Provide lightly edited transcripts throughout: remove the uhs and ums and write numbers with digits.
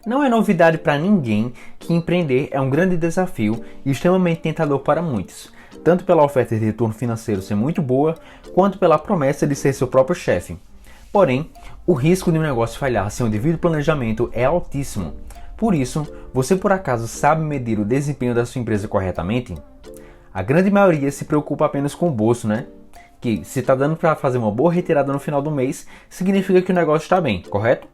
Não é novidade para ninguém que empreender é um grande desafio e extremamente tentador para muitos, tanto pela oferta de retorno financeiro ser muito boa, quanto pela promessa de ser seu próprio chefe. Porém, o risco de um negócio falhar sem o devido planejamento é altíssimo. Por isso, você por acaso sabe medir o desempenho da sua empresa corretamente? A grande maioria se preocupa apenas com o bolso, né? Que se está dando para fazer uma boa retirada no final do mês, significa que o negócio está bem, correto?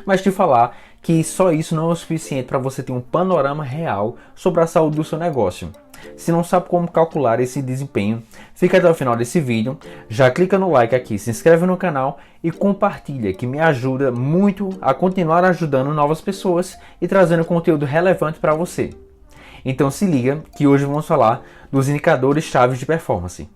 Mas te falar que só isso não é o suficiente para você ter um panorama real sobre a saúde do seu negócio. Se não sabe como calcular esse desempenho, fica até o final desse vídeo, já clica no like aqui, se inscreve no canal e compartilha, que me ajuda muito a continuar ajudando novas pessoas e trazendo conteúdo relevante para você. Então se liga que hoje vamos falar dos indicadores chaves de performance.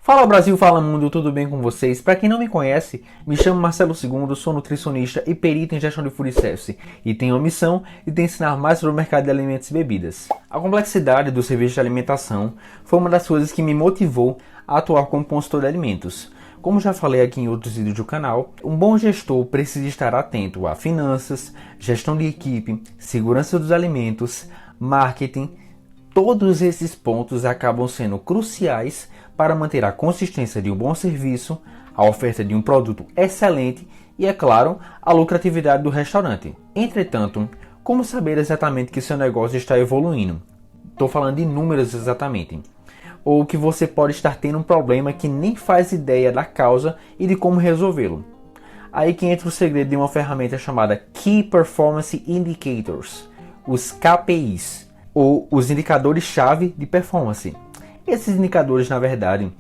Fala Brasil, fala mundo, tudo bem com vocês? Para quem não me conhece, me chamo Marcelo II, sou nutricionista e perito em gestão de food service e tenho a missão de te ensinar mais sobre o mercado de alimentos e bebidas. A complexidade do serviço de alimentação foi uma das coisas que me motivou a atuar como consultor de alimentos. Como já falei aqui em outros vídeos do canal, um bom gestor precisa estar atento a finanças, gestão de equipe, segurança dos alimentos, marketing. Todos esses pontos acabam sendo cruciais para manter a consistência de um bom serviço, a oferta de um produto excelente e, é claro, a lucratividade do restaurante. Entretanto, como saber exatamente que seu negócio está evoluindo? Estou falando de números exatamente. Ou que você pode estar tendo um problema que nem faz ideia da causa e de como resolvê-lo. Aí que entra o segredo de uma ferramenta chamada Key Performance Indicators, os KPIs, ou os indicadores-chave de performance. Esses indicadores, na verdade,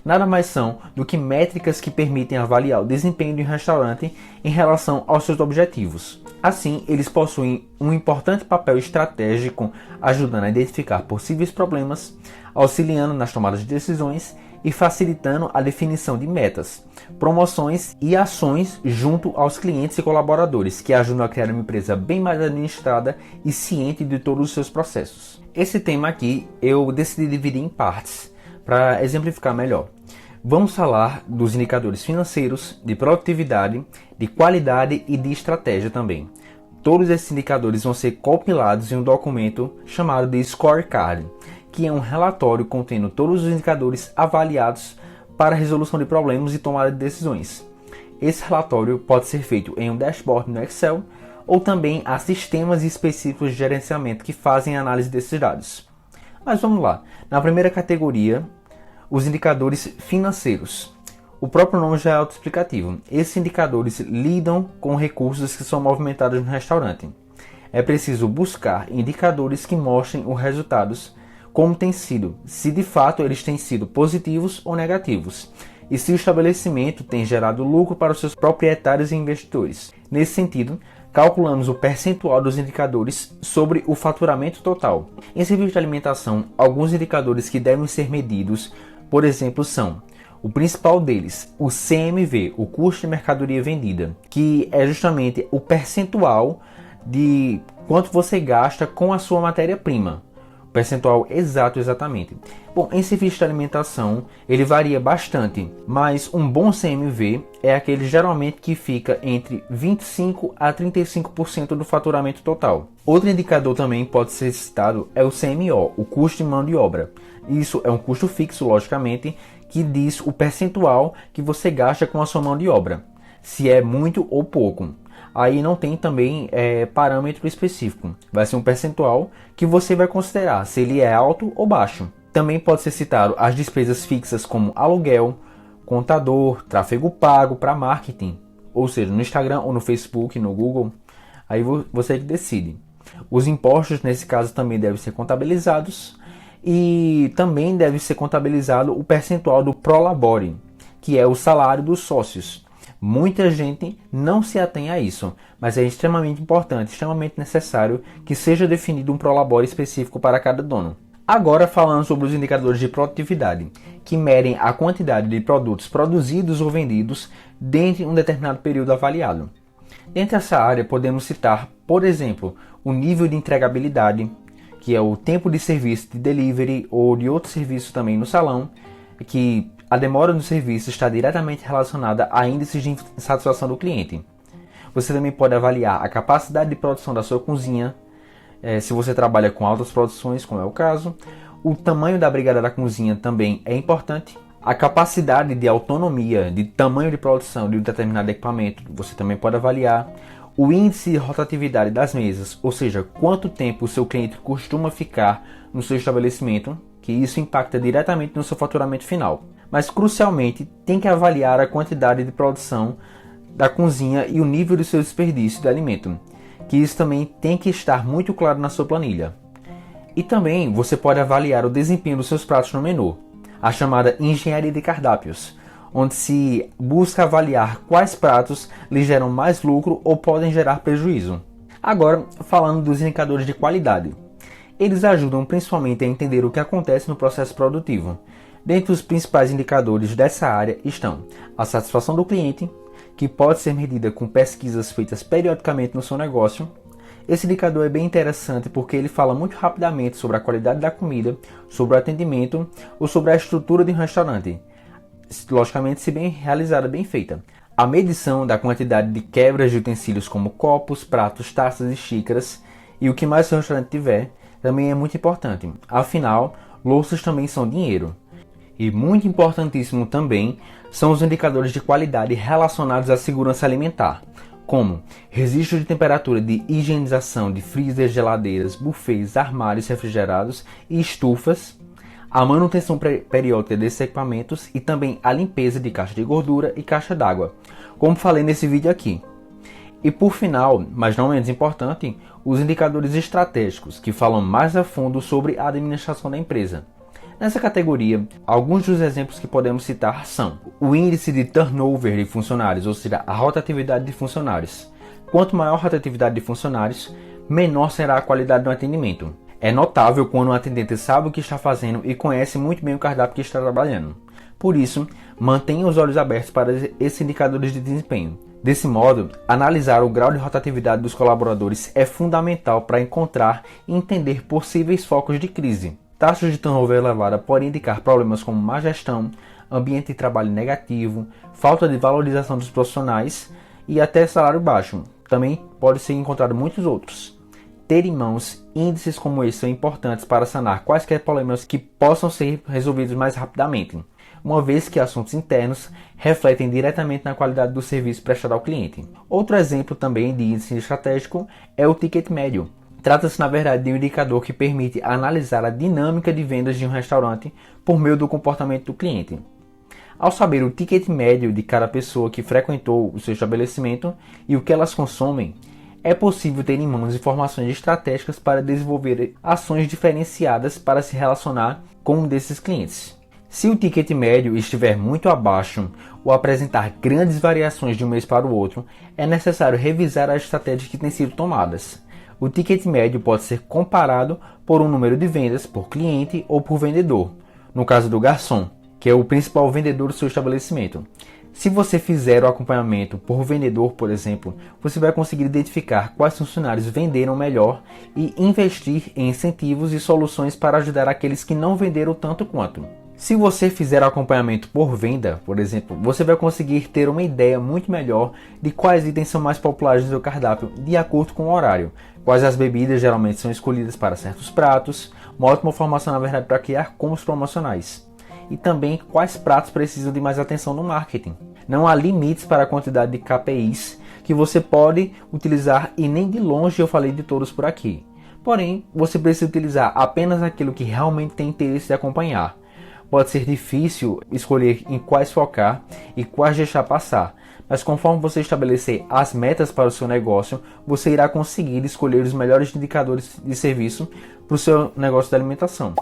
nada mais são do que métricas que permitem avaliar o desempenho de um restaurante em relação aos seus objetivos. Assim, eles possuem um importante papel estratégico, ajudando a identificar possíveis problemas, auxiliando nas tomadas de decisões e facilitando a definição de metas, promoções e ações junto aos clientes e colaboradores, que ajudam a criar uma empresa bem mais administrada e ciente de todos os seus processos. Esse tema aqui eu decidi dividir em partes para exemplificar melhor. Vamos falar dos indicadores financeiros, de produtividade, de qualidade e de estratégia também. Todos esses indicadores vão ser compilados em um documento chamado de Scorecard, que é um relatório contendo todos os indicadores avaliados para a resolução de problemas e tomada de decisões. Esse relatório pode ser feito em um dashboard no Excel ou também há sistemas específicos de gerenciamento que fazem a análise desses dados. Mas vamos lá. Na primeira categoria, os indicadores financeiros. O próprio nome já é autoexplicativo. Esses indicadores lidam com recursos que são movimentados no restaurante. É preciso buscar indicadores que mostrem os resultados, como tem sido, se de fato eles têm sido positivos ou negativos, e se o estabelecimento tem gerado lucro para os seus proprietários e investidores. Nesse sentido, calculamos o percentual dos indicadores sobre o faturamento total. Em serviço de alimentação, alguns indicadores que devem ser medidos, por exemplo, são o principal deles, o CMV, o custo de mercadoria vendida, que é justamente o percentual de quanto você gasta com a sua matéria-prima. Percentual exato exatamente. Bom, em serviço de alimentação ele varia bastante, mas um bom CMV é aquele geralmente que fica entre 25 a 35% do faturamento total. Outro indicador também pode ser citado é o CMO, o custo de mão de obra. Isso é um custo fixo, logicamente, que diz o percentual que você gasta com a sua mão de obra, se é muito ou pouco. Aí não tem também parâmetro específico. Vai ser um percentual que você vai considerar se ele é alto ou baixo. Também pode ser citado as despesas fixas como aluguel, contador, tráfego pago para marketing, ou seja, no Instagram ou no Facebook, no Google. Aí você que decide. Os impostos nesse caso também devem ser contabilizados e também deve ser contabilizado o percentual do prolabore, que é o salário dos sócios. Muita gente não se atém a isso, mas é extremamente importante, extremamente necessário que seja definido um prolabore específico para cada dono. Agora falando sobre os indicadores de produtividade, que medem a quantidade de produtos produzidos ou vendidos dentro de um determinado período avaliado. Dentro dessa área podemos citar, por exemplo, o nível de entregabilidade, que é o tempo de serviço de delivery ou de outro serviço também no salão, que a demora no serviço está diretamente relacionada a índices de insatisfação do cliente. Você também pode avaliar a capacidade de produção da sua cozinha, se você trabalha com altas produções, como é o caso. O tamanho da brigada da cozinha também é importante. A capacidade de autonomia, de tamanho de produção de um determinado equipamento, você também pode avaliar. O índice de rotatividade das mesas, ou seja, quanto tempo o seu cliente costuma ficar no seu estabelecimento, que isso impacta diretamente no seu faturamento final. Mas, crucialmente, tem que avaliar a quantidade de produção da cozinha e o nível do seu desperdício de alimento, que isso também tem que estar muito claro na sua planilha. E também você pode avaliar o desempenho dos seus pratos no menu, a chamada engenharia de cardápios, onde se busca avaliar quais pratos lhe geram mais lucro ou podem gerar prejuízo. Agora, falando dos indicadores de qualidade. Eles ajudam principalmente a entender o que acontece no processo produtivo. Dentre os principais indicadores dessa área estão a satisfação do cliente, que pode ser medida com pesquisas feitas periodicamente no seu negócio. Esse indicador é bem interessante porque ele fala muito rapidamente sobre a qualidade da comida, sobre o atendimento ou sobre a estrutura de um restaurante. Logicamente, se bem realizada, bem feita. A medição da quantidade de quebras de utensílios como copos, pratos, taças e xícaras e o que mais o seu restaurante tiver também é muito importante. Afinal, louças também são dinheiro. E muito importantíssimo também são os indicadores de qualidade relacionados à segurança alimentar, como registro de temperatura de higienização de freezers, geladeiras, buffets, armários refrigerados e estufas, a manutenção periódica desses equipamentos e também a limpeza de caixa de gordura e caixa d'água, como falei nesse vídeo aqui. E por final, mas não menos importante, os indicadores estratégicos, que falam mais a fundo sobre a administração da empresa. Nessa categoria, alguns dos exemplos que podemos citar são o índice de turnover de funcionários, ou seja, a rotatividade de funcionários. Quanto maior a rotatividade de funcionários, menor será a qualidade do atendimento. É notável quando o atendente sabe o que está fazendo e conhece muito bem o cardápio que está trabalhando. Por isso, mantenha os olhos abertos para esses indicadores de desempenho. Desse modo, analisar o grau de rotatividade dos colaboradores é fundamental para encontrar e entender possíveis focos de crise. Taxas de turnover elevada podem indicar problemas como má gestão, ambiente de trabalho negativo, falta de valorização dos profissionais e até salário baixo. Também pode ser encontrado muitos outros. Ter em mãos índices como esse são importantes para sanar quaisquer problemas que possam ser resolvidos mais rapidamente, uma vez que assuntos internos refletem diretamente na qualidade do serviço prestado ao cliente. Outro exemplo também de índice estratégico é o ticket médio. Trata-se, na verdade, de um indicador que permite analisar a dinâmica de vendas de um restaurante por meio do comportamento do cliente. Ao saber o ticket médio de cada pessoa que frequentou o seu estabelecimento e o que elas consomem, é possível ter em mãos informações estratégicas para desenvolver ações diferenciadas para se relacionar com um desses clientes. Se o ticket médio estiver muito abaixo ou apresentar grandes variações de um mês para o outro, é necessário revisar as estratégias que têm sido tomadas. O ticket médio pode ser comparado por um número de vendas por cliente ou por vendedor, no caso do garçom, que é o principal vendedor do seu estabelecimento. Se você fizer o acompanhamento por vendedor, por exemplo, você vai conseguir identificar quais funcionários venderam melhor e investir em incentivos e soluções para ajudar aqueles que não venderam tanto quanto. Se você fizer acompanhamento por venda, por exemplo, você vai conseguir ter uma ideia muito melhor de quais itens são mais populares no seu cardápio de acordo com o horário, quais as bebidas geralmente são escolhidas para certos pratos, uma ótima formação na verdade para criar combos promocionais, e também quais pratos precisam de mais atenção no marketing. Não há limites para a quantidade de KPIs que você pode utilizar e nem de longe eu falei de todos por aqui. Porém, você precisa utilizar apenas aquilo que realmente tem interesse de acompanhar. Pode ser difícil escolher em quais focar e quais deixar passar, mas conforme você estabelecer as metas para o seu negócio, você irá conseguir escolher os melhores indicadores de serviço para o seu negócio de alimentação.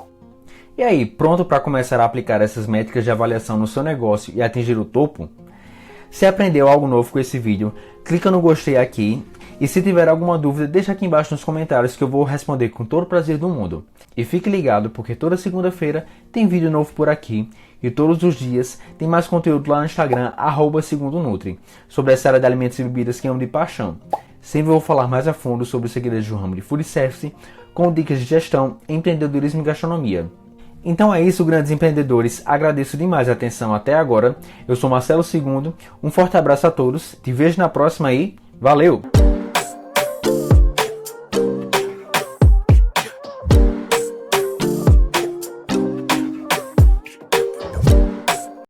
E aí, pronto para começar a aplicar essas métricas de avaliação no seu negócio e atingir o topo? Se aprendeu algo novo com esse vídeo, clica no gostei aqui. E se tiver alguma dúvida, deixa aqui embaixo nos comentários que eu vou responder com todo o prazer do mundo. E fique ligado porque toda segunda-feira tem vídeo novo por aqui e todos os dias tem mais conteúdo lá no Instagram, @segundonutri, sobre essa área de alimentos e bebidas que amo de paixão. Sempre vou falar mais a fundo sobre os segredos do ramo de food service, com dicas de gestão, empreendedorismo e gastronomia. Então é isso, grandes empreendedores. Agradeço demais a atenção até agora. Eu sou Marcelo II. Um forte abraço a todos. Te vejo na próxima aí. Valeu!